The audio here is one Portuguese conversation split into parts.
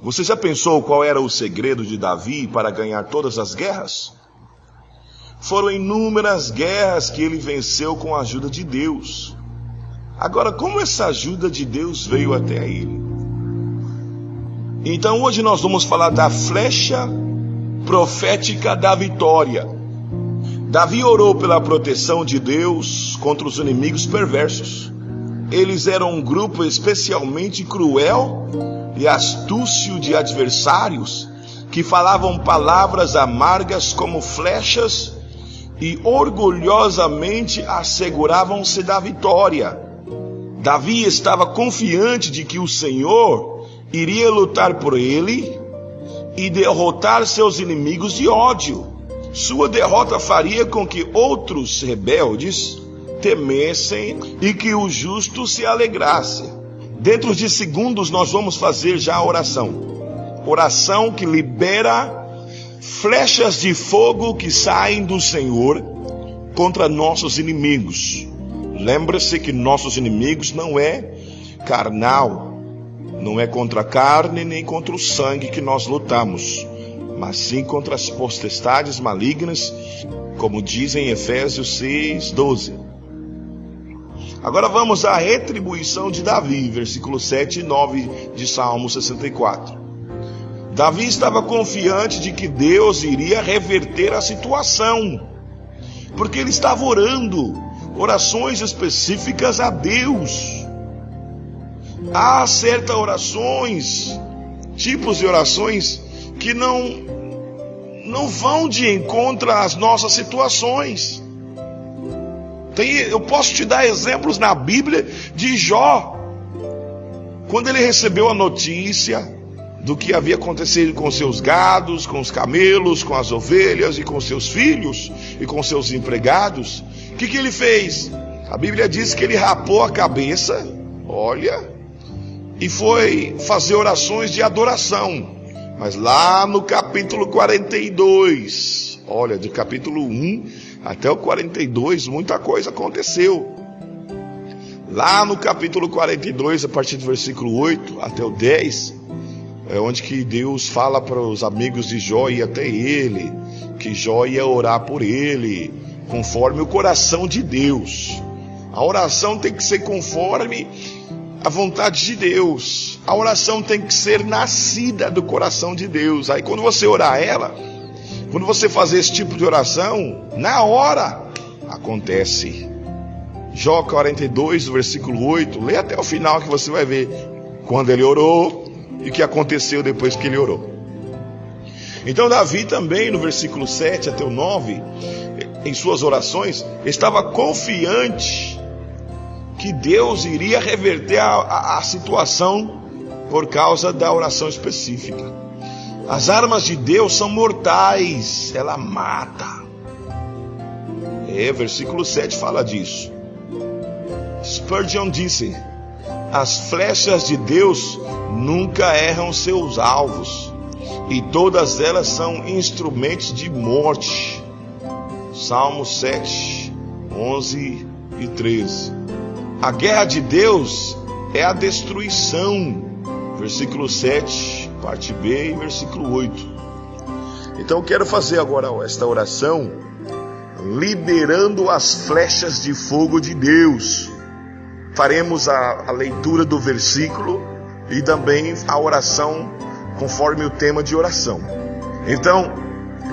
Você já pensou qual era o segredo de Davi para ganhar todas as guerras? Foram inúmeras guerras que ele venceu com a ajuda de Deus. Agora, como essa ajuda de Deus veio até ele? Então hoje nós vamos falar da flecha profética da vitória. Davi orou pela proteção de Deus contra os inimigos perversos. Eles eram um grupo especialmente cruel e astúcio de adversários que falavam palavras amargas como flechas e orgulhosamente asseguravam-se da vitória. Davi estava confiante de que o Senhor iria lutar por ele e derrotar seus inimigos de ódio. Sua derrota faria com que outros rebeldes temessem e que o justo se alegrasse. Dentro de segundos nós vamos fazer já a oração. Oração que libera flechas de fogo que saem do Senhor contra nossos inimigos. Lembre-se que nossos inimigos não é carnal, não é contra a carne nem contra o sangue que nós lutamos, mas sim contra as potestades malignas, como diz em Efésios 6:12. Agora vamos à retribuição de Davi, versículos 7 e 9 de Salmo 64. Davi estava confiante de que Deus iria reverter a situação, porque ele estava orando orações específicas a Deus. Há certas orações, tipos de orações que não vão de encontro às nossas situações. Eu posso te dar exemplos na Bíblia de Jó, quando ele recebeu a notícia do que havia acontecido com seus gados, com os camelos, com as ovelhas e com seus filhos e com seus empregados. O que ele fez? A Bíblia diz que ele rapou a cabeça, e foi fazer orações de adoração. Mas lá no capítulo 42, de capítulo 1 até o 42, muita coisa aconteceu. Lá no capítulo 42, a partir do versículo 8 até o 10, é onde que Deus fala para os amigos de Jó ir até ele, que Jó ia orar por ele, conforme o coração de Deus. A oração tem que ser conforme a vontade de Deus. A oração tem que ser nascida do coração de Deus. Aí quando você orar ela, quando você fazer esse tipo de oração, na hora acontece. Jó 42, versículo 8, lê até o final que você vai ver quando ele orou e o que aconteceu depois que ele orou. Então Davi também, no versículo 7 até o 9, em suas orações, estava confiante que Deus iria reverter a situação por causa da oração específica. As armas de Deus são mortais, ela mata. Versículo 7 fala disso. Spurgeon disse: as flechas de Deus nunca erram seus alvos, e todas elas são instrumentos de morte. Salmo 7, 11 e 13. A guerra de Deus é a destruição. Versículo 7, parte B, e versículo 8. Então eu quero fazer agora esta oração liberando as flechas de fogo de Deus. Faremos a leitura do versículo e também a oração conforme o tema de oração. Então,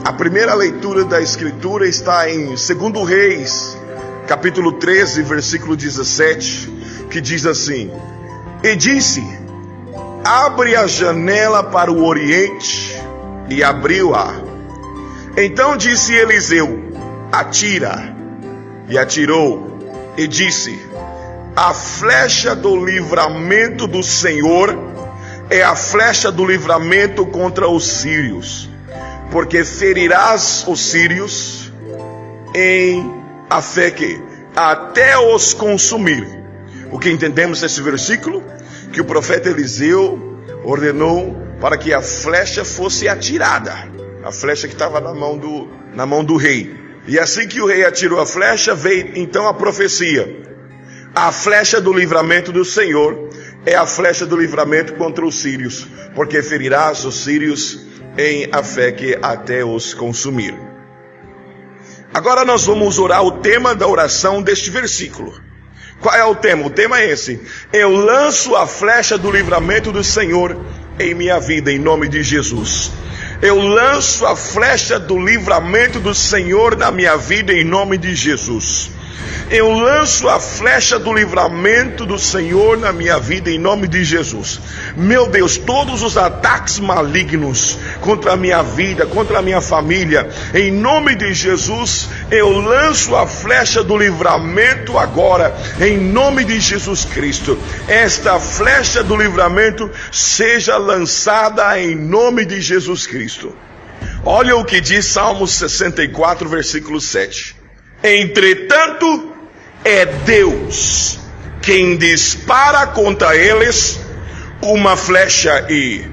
a primeira leitura da Escritura está em 2 Reis, capítulo 13, versículo 17, que diz assim: e disse: abre a janela para o oriente, e abriu-a. Então disse Eliseu: atira. E atirou, e disse: a flecha do livramento do Senhor é a flecha do livramento contra os sírios, porque ferirás os sírios em Afeque, até os consumir. O que entendemos nesse versículo? Que o profeta Eliseu ordenou para que a flecha fosse atirada, a flecha que estava na mão do rei. E assim que o rei atirou a flecha, veio então a profecia: a flecha do livramento do Senhor é a flecha do livramento contra os sírios, porque ferirás os sírios em a fé que até os consumir. Agora nós vamos orar o tema da oração deste versículo. Qual é o tema? O tema é esse: eu lanço a flecha do livramento do Senhor em minha vida, em nome de Jesus. Eu lanço a flecha do livramento do Senhor na minha vida, em nome de Jesus. Eu lanço a flecha do livramento do Senhor na minha vida, em nome de Jesus. Meu Deus, todos os ataques malignos contra a minha vida, contra a minha família, em nome de Jesus, eu lanço a flecha do livramento agora, em nome de Jesus Cristo. Esta flecha do livramento seja lançada em nome de Jesus Cristo. Olha o que diz Salmo 64, versículo 7. Entretanto, é Deus quem dispara contra eles uma flecha e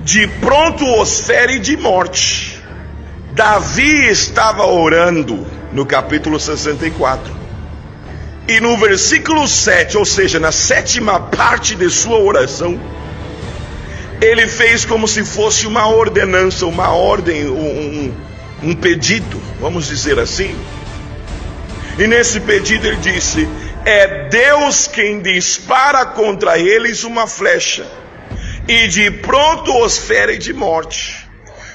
de pronto os fere de morte. Davi estava orando no capítulo 64. E no versículo 7, ou seja, na sétima parte de sua oração, ele fez como se fosse uma ordenança, uma ordem, um pedido, vamos dizer assim. E nesse pedido ele disse: é Deus quem dispara contra eles uma flecha, e de pronto os fere de morte.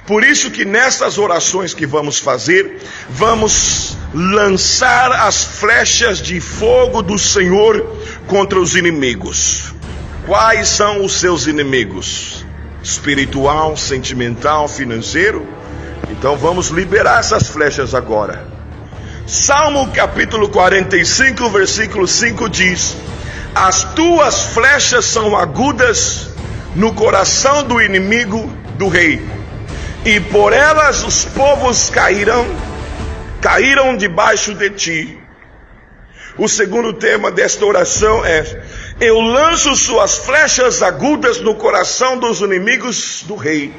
Por isso que nessas orações que vamos fazer, vamos lançar as flechas de fogo do Senhor contra os inimigos. Quais são os seus inimigos? Espiritual, sentimental, financeiro? Então vamos liberar essas flechas agora. Salmo capítulo 45, versículo 5 diz: as tuas flechas são agudas no coração do inimigo do rei, e por elas os povos caíram debaixo de ti. O segundo tema desta oração é: eu lanço suas flechas agudas no coração dos inimigos do rei,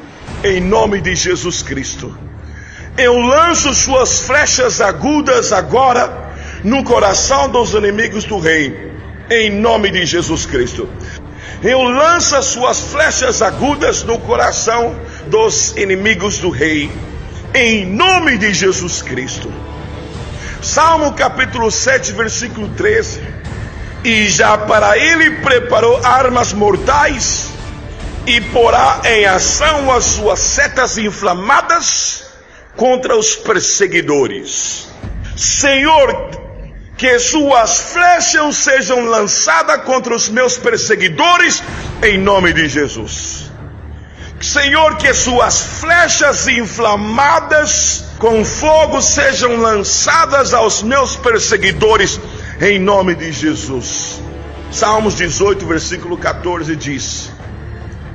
em nome de Jesus Cristo. Eu lanço suas flechas agudas agora no coração dos inimigos do rei, em nome de Jesus Cristo. Eu lanço as suas flechas agudas no coração dos inimigos do rei, em nome de Jesus Cristo. Salmo capítulo 7, versículo 13. E já para ele preparou armas mortais, e porá em ação as suas setas inflamadas contra os perseguidores. Senhor, que suas flechas sejam lançadas contra os meus perseguidores, em nome de Jesus. Senhor, que suas flechas inflamadas com fogo sejam lançadas aos meus perseguidores, em nome de Jesus. Salmos 18, versículo 14 diz: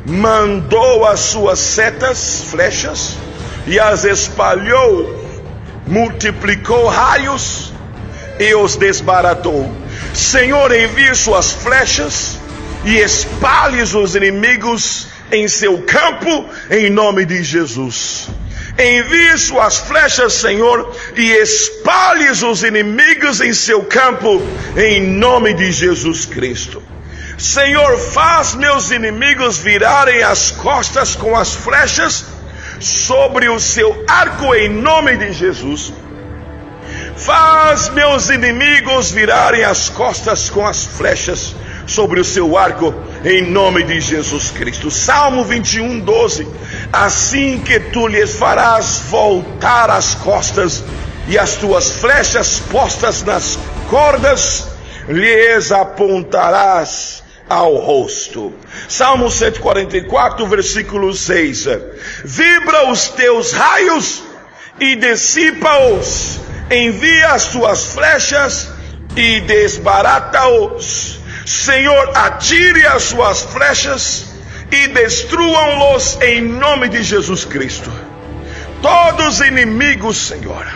mandou as suas setas, flechas, e as espalhou, multiplicou raios e os desbaratou. Senhor, envie suas flechas e espalhe os inimigos em seu campo, em nome de Jesus. Envie suas flechas, Senhor, e espalhe os inimigos em seu campo, em nome de Jesus Cristo. Senhor, faz meus inimigos virarem as costas com as flechas sobre o seu arco, em nome de Jesus. Faz meus inimigos virarem as costas com as flechas sobre o seu arco, em nome de Jesus Cristo. Salmo 21, 12. Assim que tu lhes farás voltar as costas, e as tuas flechas postas nas cordas, lhes apontarás ao rosto. Salmo 144, versículo 6. Vibra os teus raios e dissipa-os, envia as tuas flechas e desbarata-os. Senhor, atire as suas flechas e destruam-los em nome de Jesus Cristo. Todos os inimigos, Senhor,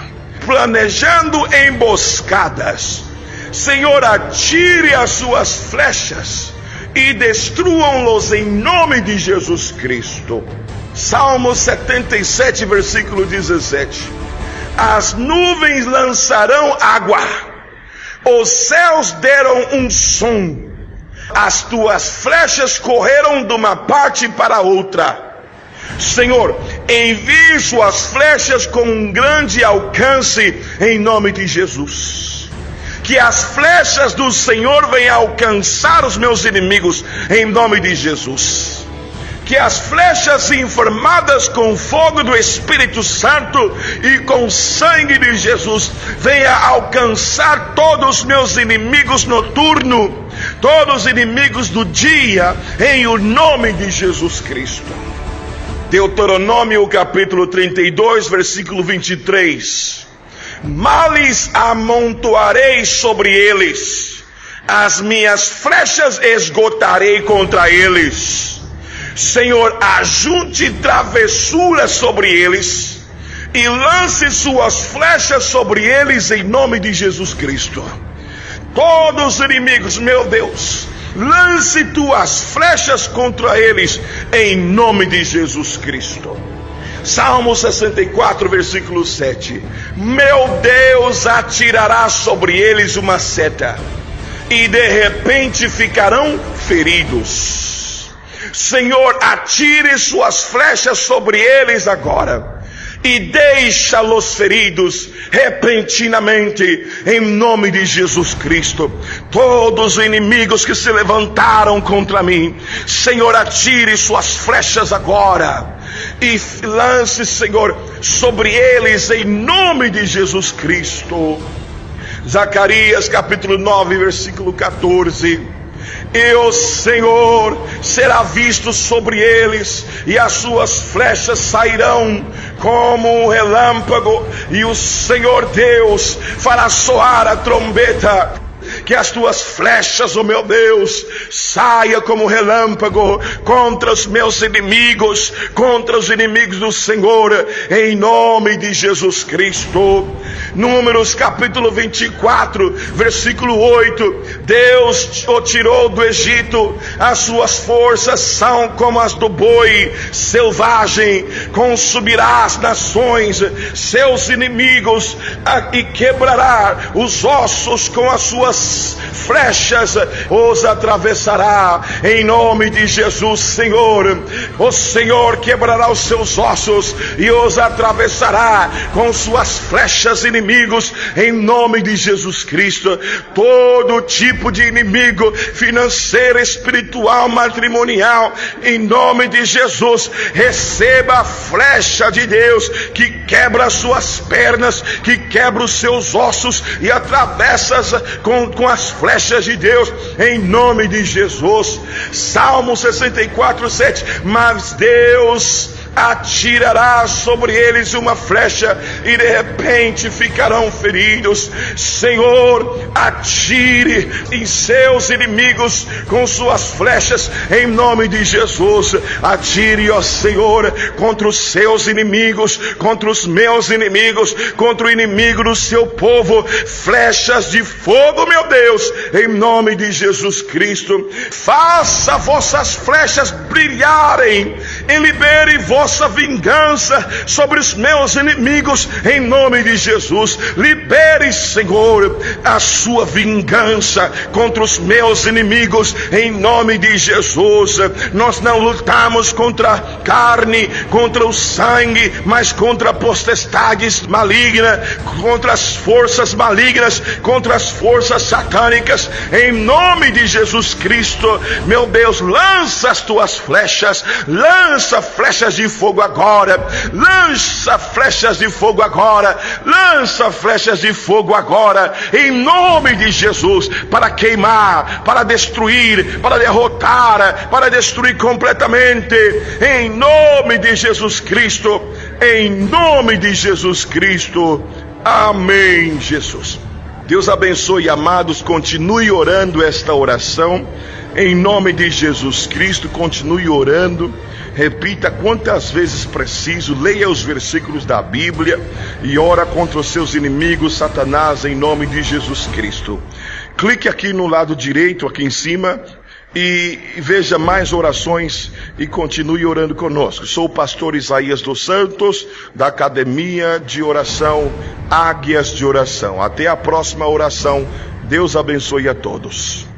planejando emboscadas, Senhor, atire as suas flechas e destruam-los em nome de Jesus Cristo. Salmo 77, versículo 17. As nuvens lançarão água, os céus deram um som, as tuas flechas correram de uma parte para outra. Senhor, envie suas flechas com um grande alcance em nome de Jesus. Que as flechas do Senhor venham alcançar os meus inimigos em nome de Jesus. Que as flechas informadas com fogo do Espírito Santo e com sangue de Jesus venham alcançar todos os meus inimigos noturnos, todos os inimigos do dia, em o nome de Jesus Cristo. Deuteronômio capítulo 32, versículo 23. Males amontoarei sobre eles, as minhas flechas esgotarei contra eles. Senhor, ajunte travessuras sobre eles e lance suas flechas sobre eles em nome de Jesus Cristo. Todos os inimigos, meu Deus, lance tuas flechas contra eles em nome de Jesus Cristo. Salmo 64, versículo 7. Meu Deus atirará sobre eles uma seta e de repente ficarão feridos. Senhor, atire suas flechas sobre eles agora e deixa-los feridos repentinamente em nome de Jesus Cristo. Todos os inimigos que se levantaram contra mim, Senhor, atire suas flechas agora e lance, Senhor, sobre eles em nome de Jesus Cristo. Zacarias capítulo 9, versículo 14. E o Senhor será visto sobre eles, e as suas flechas sairão como um relâmpago, e o Senhor Deus fará soar a trombeta. Que as tuas flechas, oh meu Deus, saia como relâmpago contra os meus inimigos, contra os inimigos do Senhor, em nome de Jesus Cristo. Números capítulo 24, versículo 8. Deus o tirou do Egito, as suas forças são como as do boi selvagem. Consumirá as nações, seus inimigos, e quebrará os ossos com as suas flechas, os atravessará em nome de Jesus. Senhor, o Senhor quebrará os seus ossos e os atravessará com suas flechas inimigos em nome de Jesus Cristo. Todo tipo de inimigo financeiro, espiritual, matrimonial, em nome de Jesus, receba a flecha de Deus que quebra as suas pernas, que quebra os seus ossos e atravessa com as flechas de Deus em nome de Jesus. Salmo 64, 7. Mas Deus atirará sobre eles uma flecha e de repente ficarão feridos. Senhor, atire em seus inimigos com suas flechas em nome de Jesus. Atire, ó Senhor, contra os seus inimigos, contra os meus inimigos, contra o inimigo do seu povo, flechas de fogo, meu Deus, em nome de Jesus Cristo. Faça vossas flechas brilharem e libere vossa vingança sobre os meus inimigos em nome de Jesus. Libere, Senhor, a sua vingança contra os meus inimigos em nome de Jesus. Nós não lutamos contra a carne, contra o sangue, mas contra potestades malignas, contra as forças malignas, contra as forças satânicas em nome de Jesus Cristo. Meu Deus, lança as tuas flechas, lança flechas de fogo agora, lança flechas de fogo agora, lança flechas de fogo agora, em nome de Jesus, para queimar, para destruir, para derrotar, para destruir completamente, em nome de Jesus Cristo, em nome de Jesus Cristo, amém. Jesus, Deus abençoe, amados, continue orando esta oração, em nome de Jesus Cristo, continue orando. Repita quantas vezes preciso, leia os versículos da Bíblia e ora contra os seus inimigos, Satanás, em nome de Jesus Cristo. Clique aqui no lado direito, aqui em cima, e veja mais orações e continue orando conosco. Sou o pastor Isaías dos Santos, da Academia de Oração Águias de Oração. Até a próxima oração. Deus abençoe a todos.